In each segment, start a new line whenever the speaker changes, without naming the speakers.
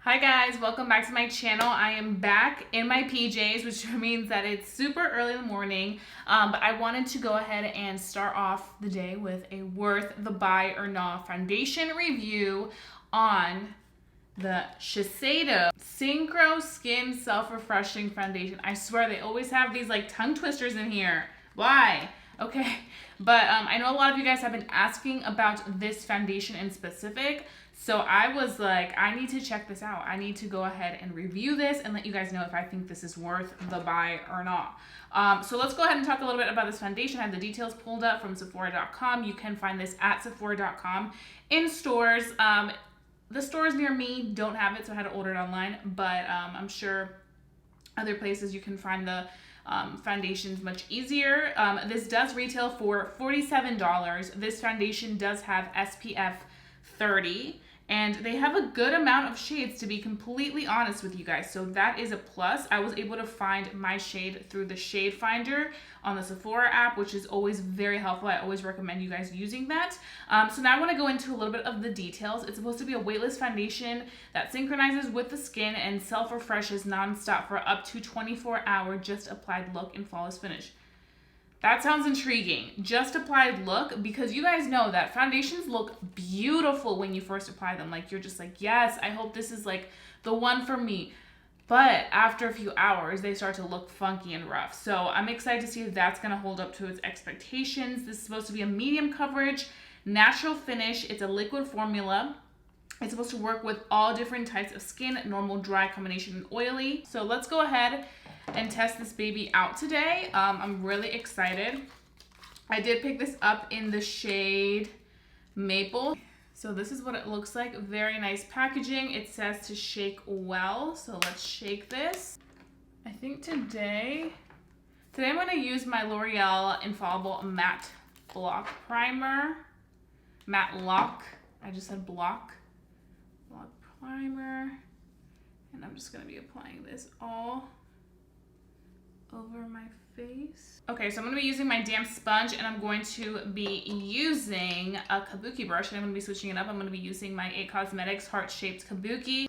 Hi guys, welcome back to my channel. I am back in my PJs, which means that it's super early in the morning, but I wanted to go ahead and start off the day with a worth the buy or not foundation review on the Shiseido Synchro Skin Self-Refreshing Foundation. I swear they always have these like tongue twisters in here. Why? Okay, but I know a lot of you guys have been asking about this foundation in specific. So I was like, I need to check this out. I need to go ahead and review this and let you guys know if I think this is worth the buy or not. So let's go ahead and talk a little bit about this foundation. I have the details pulled up from Sephora.com. You can find this at Sephora.com in stores. The stores near me don't have it, so I had to order it online. But I'm sure other places you can find the foundations much easier. This does retail for $47. This foundation does have SPF 30. And they have a good amount of shades, to be completely honest with you guys. So that is a plus. I was able to find my shade through the shade finder on the Sephora app, which is always very helpful. I always recommend you guys using that. So now I want to go into a little bit of the details. It's supposed to be a weightless foundation that synchronizes with the skin and self-refreshes nonstop for up to 24-hour just applied look and flawless finish. That sounds intriguing. Just applied look, because you guys know that foundations look beautiful when you first apply them. Like, you're just like, yes, I hope this is like the one for me. But after a few hours, they start to look funky and rough. So I'm excited to see if that's going to hold up to its expectations. This is supposed to be a medium coverage, natural finish. It's a liquid formula. It's supposed to work with all different types of skin, normal, dry, combination, and oily. So let's go ahead and test this baby out today. I'm really excited. I did pick this up in the shade Maple. So this is what it looks like. Very nice packaging. It says to shake well. So let's shake this. I think today I'm going to use my L'Oreal Infallible Matte Block Primer. Matte Lock. I just said block. Block primer. And I'm just going to be applying this all over my face. Okay, so I'm going to be using my damp sponge, and I'm going to be using a kabuki brush, and I'm going to be switching it up. I'm going to be using my IT Cosmetics heart-shaped kabuki.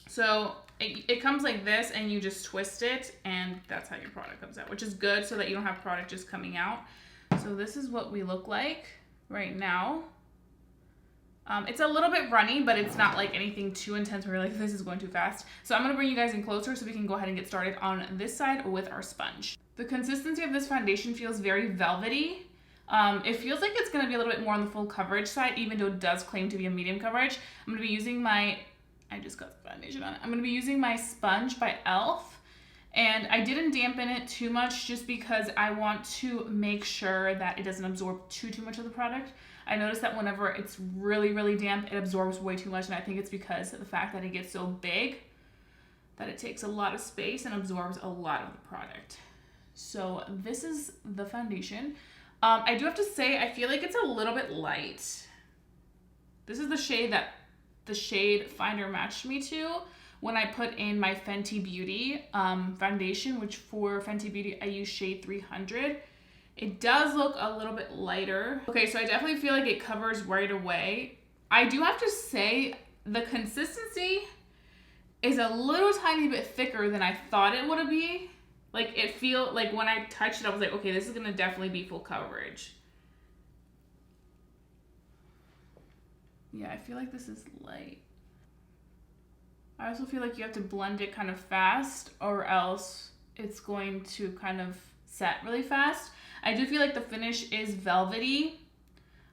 So it comes like this, and you just twist it, and that's how your product comes out, which is good so that you don't have product just coming out. So this is what we look like right now. It's a little bit runny, but it's not like anything too intense where you're like, this is going too fast. So I'm going to bring you guys in closer so we can go ahead and get started on this side with our sponge. The consistency of this foundation feels very velvety. It feels like it's going to be a little bit more on the full coverage side, even though it does claim to be a medium coverage. I'm going to be using I just got the foundation on it. I'm going to be using my sponge by e.l.f. And I didn't dampen it too much just because I want to make sure that it doesn't absorb too much of the product. I noticed that whenever it's really, really damp, it absorbs way too much, and I think it's because of the fact that it gets so big that it takes a lot of space and absorbs a lot of the product. So this is the foundation. I do have to say, I feel like it's a little bit light. This is the shade that the shade finder matched me to when I put in my Fenty Beauty foundation, which for Fenty Beauty, I use shade 300. It does look a little bit lighter. Okay, so I definitely feel like it covers right away. I do have to say the consistency is a little tiny bit thicker than I thought it would be. Like, it feel like when I touched it, I was like, okay, this is gonna definitely be full coverage. Yeah, I feel like this is light. I also feel like you have to blend it kind of fast, or else it's going to kind of set really fast. I do feel like the finish is velvety,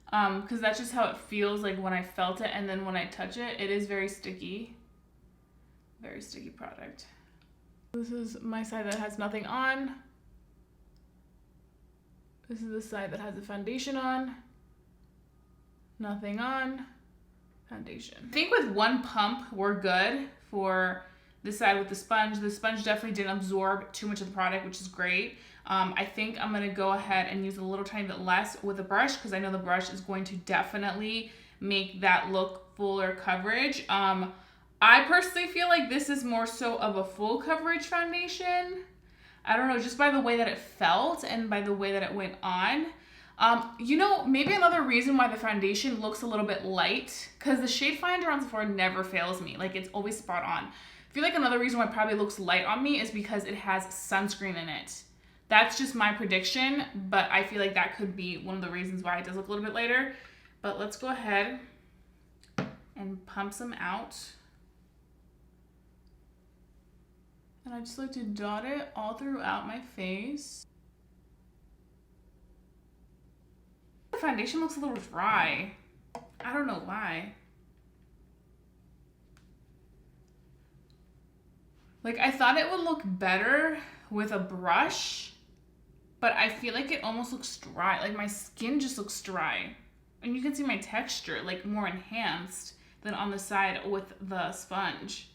because that's just how it feels like when I felt it, and then when I touch it, it is very sticky. Very sticky product. This is my side that has nothing on. This is the side that has the foundation on. Nothing on. Foundation. I think with one pump, we're good for this side with the sponge. The sponge definitely didn't absorb too much of the product, which is great. I think I'm going to go ahead and use a little tiny bit less with the brush, because I know the brush is going to definitely make that look fuller coverage. I personally feel like this is more so of a full coverage foundation. I don't know, just by the way that it felt and by the way that it went on. You know, maybe another reason why the foundation looks a little bit light, because the shade finder on Sephora never fails me. Like, it's always spot on. I feel like another reason why it probably looks light on me is because it has sunscreen in it. That's just my prediction, but I feel like that could be one of the reasons why it does look a little bit lighter. But let's go ahead and pump some out. And I just like to dot it all throughout my face. The foundation looks a little dry. I don't know why. Like, I thought it would look better with a brush, but I feel like it almost looks dry. Like, my skin just looks dry. And you can see my texture, like, more enhanced than on the side with the sponge.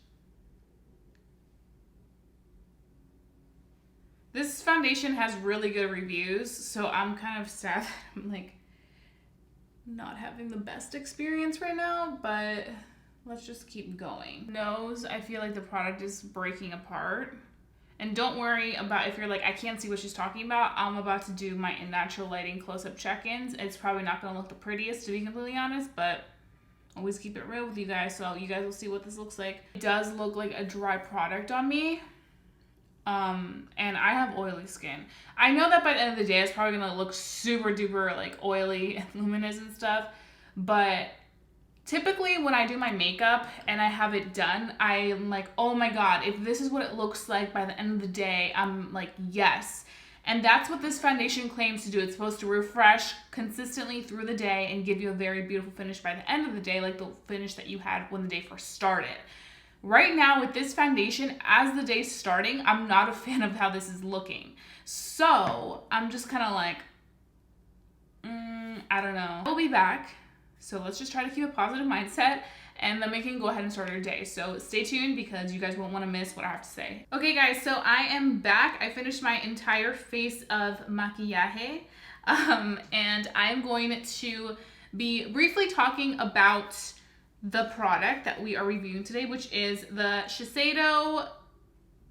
This foundation has really good reviews, so I'm kind of sad that I'm, like, not having the best experience right now, but let's just keep going. Nose, I feel like the product is breaking apart. And don't worry about if you're like, I can't see what she's talking about. I'm about to do my in natural lighting close-up check-ins. It's probably not going to look the prettiest, to be completely honest, but always keep it real with you guys, so you guys will see what this looks like. It does look like a dry product on me. And I have oily skin. I know that by the end of the day, it's probably gonna look super duper like oily and luminous and stuff, but typically when I do my makeup and I have it done, I'm like, oh my God, if this is what it looks like by the end of the day, I'm like, yes. And that's what this foundation claims to do. It's supposed to refresh consistently through the day and give you a very beautiful finish by the end of the day, like the finish that you had when the day first started. Right now with this foundation, as the day's starting, I'm not a fan of how this is looking. So I'm just kind of like, I don't know. We'll be back. So let's just try to keep a positive mindset and then we can go ahead and start our day. So stay tuned because you guys won't want to miss what I have to say. Okay guys, so I am back. I finished my entire face of maquillaje. And I'm going to be briefly talking about the product that we are reviewing today, which is the Shiseido,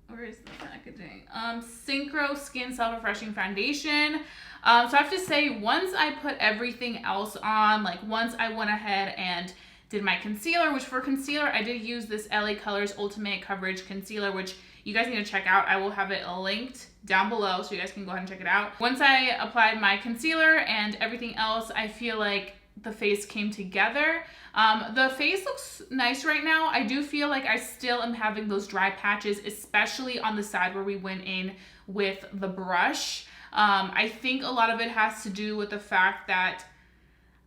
where is the packaging? Synchro Skin Self-Refreshing Foundation. So I have to say, once I put everything else on, like once I went ahead and did my concealer, which for concealer, I did use this LA Colors Ultimate Coverage Concealer, which you guys need to check out. I will have it linked down below so you guys can go ahead and check it out. Once I applied my concealer and everything else, I feel like the face came together. The face looks nice right now. I do feel like I still am having those dry patches, especially on the side where we went in with the brush. I think a lot of it has to do with the fact that,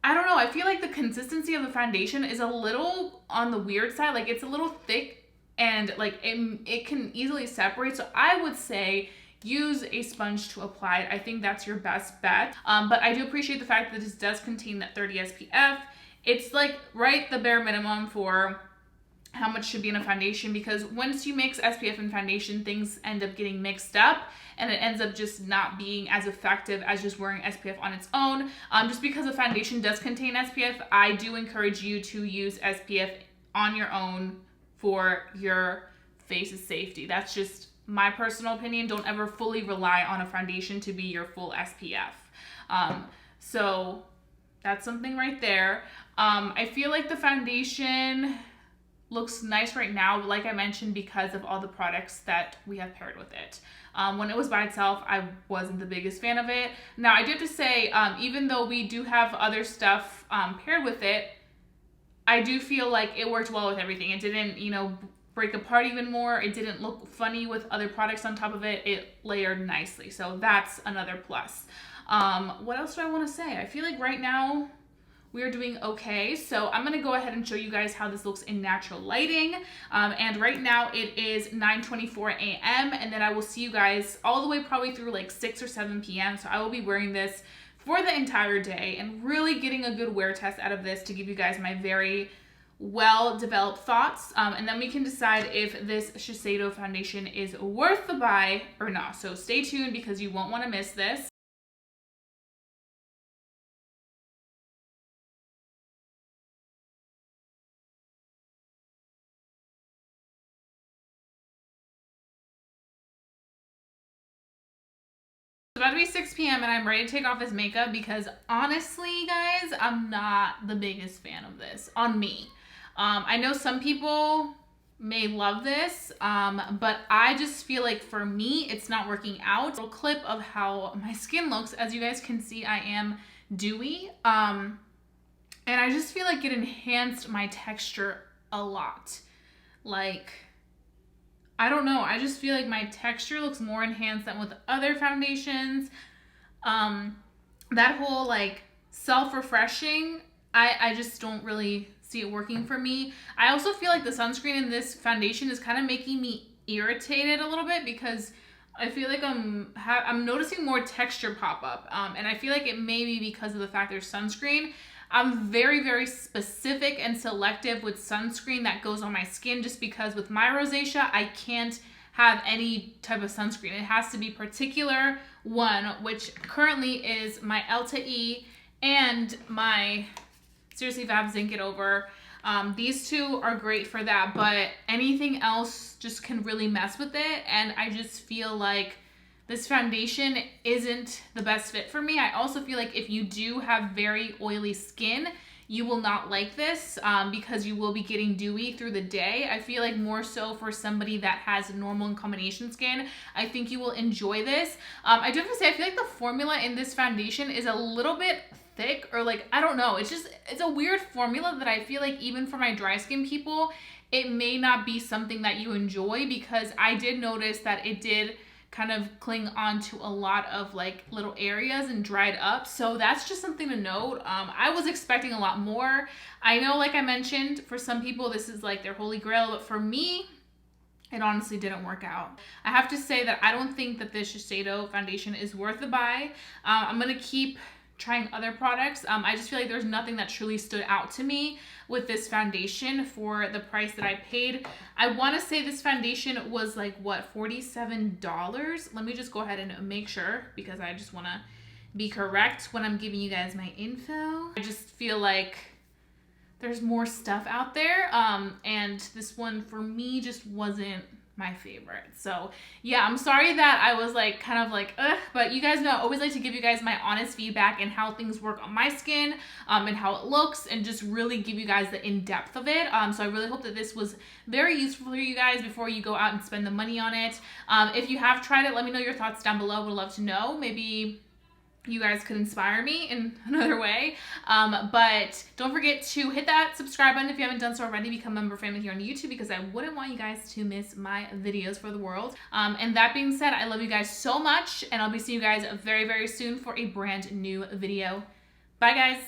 I don't know, I feel like the consistency of the foundation is a little on the weird side. Like, it's a little thick and like it can easily separate. So I would say use a sponge to apply it. I think that's your best bet. But I do appreciate the fact that this does contain that 30 SPF. It's like right the bare minimum for how much should be in a foundation, because once you mix SPF and foundation, things end up getting mixed up and it ends up just not being as effective as just wearing SPF on its own. Just because the foundation does contain SPF, I do encourage you to use SPF on your own for your face's safety. That's just my personal opinion. Don't ever fully rely on a foundation to be your full SPF. So that's something right there. I feel like the foundation looks nice right now, like I mentioned, because of all the products that we have paired with it. When it was by itself, I wasn't the biggest fan of it. Now, I do have to say, even though we do have other stuff paired with it, I do feel like it worked well with everything. It didn't, you know, break apart even more. It didn't look funny with other products on top of it. It layered nicely. So that's another plus. What else do I want to say? I feel like right now we are doing okay. So I'm going to go ahead and show you guys how this looks in natural lighting. And right now it is 9:24 a.m. and then I will see you guys all the way probably through like 6 or 7 p.m. So I will be wearing this for the entire day and really getting a good wear test out of this to give you guys my very well-developed thoughts. And then we can decide if this Shiseido foundation is worth the buy or not. So stay tuned because you won't want to miss this. about to be 6 p.m. and I'm ready to take off this makeup because honestly, guys, I'm not the biggest fan of this on me. I know some people may love this, but I just feel like for me, it's not working out. A little clip of how my skin looks. As you guys can see, I am dewy. And I just feel like it enhanced my texture a lot. Like, I don't know. I just feel like my texture looks more enhanced than with other foundations. That whole like self-refreshing, I just don't really see it working for me. I also feel like the sunscreen in this foundation is kind of making me irritated a little bit because I feel like I'm noticing more texture pop up. And I feel like it may be because of the fact there's sunscreen. I'm very, very specific and selective with sunscreen that goes on my skin just because with my rosacea, I can't have any type of sunscreen. It has to be particular one, which currently is my Elta E and my Seriously Fab Zinc It Over. These two are great for that, but anything else just can really mess with it. And I just feel like this foundation isn't the best fit for me. I also feel like if you do have very oily skin, you will not like this because you will be getting dewy through the day. I feel like more so for somebody that has normal and combination skin, I think you will enjoy this. I do have to say, I feel like the formula in this foundation is a little bit thick, or like, I don't know. It's a weird formula that I feel like even for my dry skin people, it may not be something that you enjoy, because I did notice that it did kind of cling onto a lot of like little areas and dried up. So that's just something to note. I was expecting a lot more. I know, like I mentioned, for some people this is like their holy grail, but for me, it honestly didn't work out. I have to say that I don't think that this Shiseido foundation is worth the buy. I'm gonna keep trying other products. I just feel like there's nothing that truly stood out to me with this foundation for the price that I paid. I want to say this foundation was like, what, $47? Let me just go ahead and make sure, because I just want to be correct when I'm giving you guys my info. I just feel like there's more stuff out there, and this one for me just wasn't my favorite. So yeah, I'm sorry that I was like kind of like ugh, but you guys know I always like to give you guys my honest feedback and how things work on my skin, and how it looks, and just really give you guys the in-depth of it. So I really hope that this was very useful for you guys before you go out and spend the money on it. If you have tried it, let me know your thoughts down below. Would love to know. Maybe you guys could inspire me in another way. But don't forget to hit that subscribe button if you haven't done so already. Become a member family here on YouTube, because I wouldn't want you guys to miss my videos for the world. And that being said, I love you guys so much, and I'll be seeing you guys very, very soon for a brand new video. Bye, guys.